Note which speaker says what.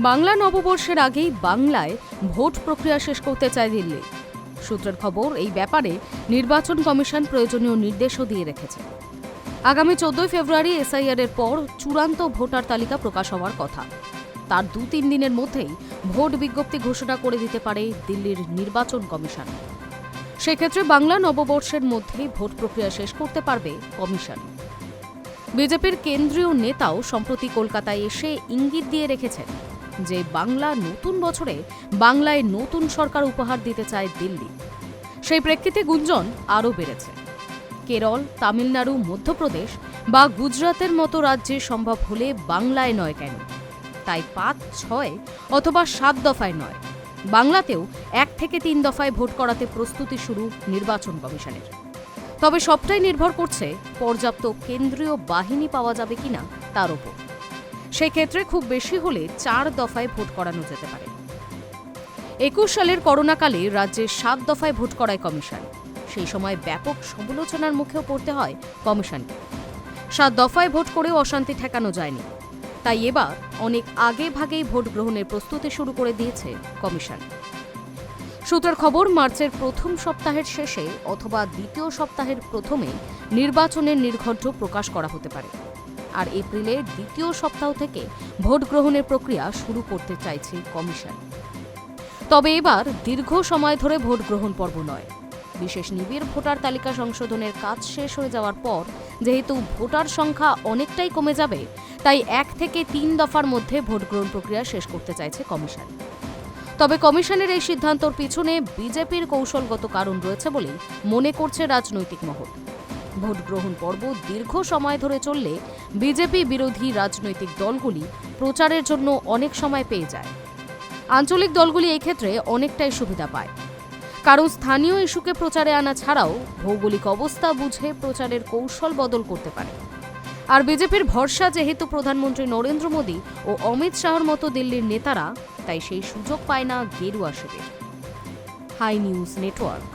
Speaker 1: বাংলা নববর্ষের আগেই বাংলায় ভোট প্রক্রিয়া শেষ করতে চায় দিল্লি। সূত্রের খবর, এই ব্যাপারে নির্বাচন কমিশন প্রয়োজনীয় নির্দেশও দিয়ে রেখেছে। আগামী 14 ফেব্রুয়ারি এসআইআর এর পর চূড়ান্ত ভোটার তালিকা প্রকাশ হওয়ার কথা। তার 2-3 দিনের মধ্যেই ভোট বিজ্ঞপ্তি ঘোষণা করে দিতে পারে দিল্লির নির্বাচন কমিশন। সেক্ষেত্রে বাংলা নববর্ষের মধ্যেই ভোট প্রক্রিয়া শেষ করতে পারবে কমিশন। বিজেপির কেন্দ্রীয় নেতাও সম্প্রতি কলকাতায় এসে ইঙ্গিত দিয়ে রেখেছেন যে বাংলা নতুন বছরে বাংলায় নতুন সরকার উপহার দিতে চায় দিল্লি। সেই প্রেক্ষিতে গুঞ্জন আরও বেড়েছে। কেরল, তামিলনাড়ু, মধ্যপ্রদেশ বা গুজরাতের মতো রাজ্যে সম্ভব হলে বাংলায় নয় কেন, তাই 5, 6 অথবা 7 দফায় নয়, বাংলাতেও 1 থেকে 3 দফায় ভোট করাতে প্রস্তুতি শুরু নির্বাচন কমিশনের। তবে সবটাই নির্ভর করছে পর্যাপ্ত কেন্দ্রীয় বাহিনী পাওয়া যাবে কিনা তার ওপর। সেক্ষেত্রে খুব বেশি হলে 4 দফায় ভোট করানো যেতে পারে। 21 সালের করোনাকালে রাজ্যে 7 দফায় ভোট করায় কমিশন। সেই সময় ব্যাপক সমালোচনার মুখেও পড়তে হয় কমিশনকে। 7 দফায় ভোট করেও অশান্তি ঠেকানো যায়নি, তাই এবার অনেক আগে ভাগেই ভোট গ্রহণের প্রস্তুতি শুরু করে দিয়েছে কমিশন। সূত্রের খবর, মার্চের প্রথম সপ্তাহের শেষে অথবা দ্বিতীয় সপ্তাহের প্রথমে নির্বাচনের নির্ঘণ্ট প্রকাশ করা হতে পারে। আর এপ্রিলের দ্বিতীয় সপ্তাহ থেকে ভোট গ্রহণের প্রক্রিয়া শুরু করতে চাইছে কমিশন। তবে এবার দীর্ঘ সময় ধরে ভোট গ্রহণ পর্ব নয়। বিশেষ নিবিড় ভোটার তালিকা সংশোধনের কাজ শেষ হয়ে যাওয়ার পর যেহেতু ভোটার সংখ্যা অনেকটাই কমে যাবে, তাই 1 থেকে 3 দফার মধ্যে ভোট গ্রহণ প্রক্রিয়া শেষ করতে চাইছে কমিশন। তবে কমিশনের এই সিদ্ধান্তর পিছনে বিজেপির কৌশলগত কারণ রয়েছে বলেই মনে করছে রাজনৈতিক মহল। ভোট গ্রহণ পর্ব দীর্ঘ সময় ধরে চললে বিজেপি বিরোধী রাজনৈতিক দলগুলি প্রচারের জন্য অনেক সময় পেয়ে যায়। আঞ্চলিক দলগুলি এই ক্ষেত্রে অনেকটাই সুবিধা পায়, কারণ স্থানীয় ইস্যুকে প্রচারে আনা ছাড়াও ভৌগোলিক অবস্থা বুঝে প্রচারের কৌশল বদল করতে পারে। আর বিজেপির ভরসা যেহেতু প্রধানমন্ত্রী নরেন্দ্র মোদী ও অমিত শাহর মতো দিল্লির নেতারা, তাই সেই সুযোগ পায় না গেরুয়া শিবির। High news network.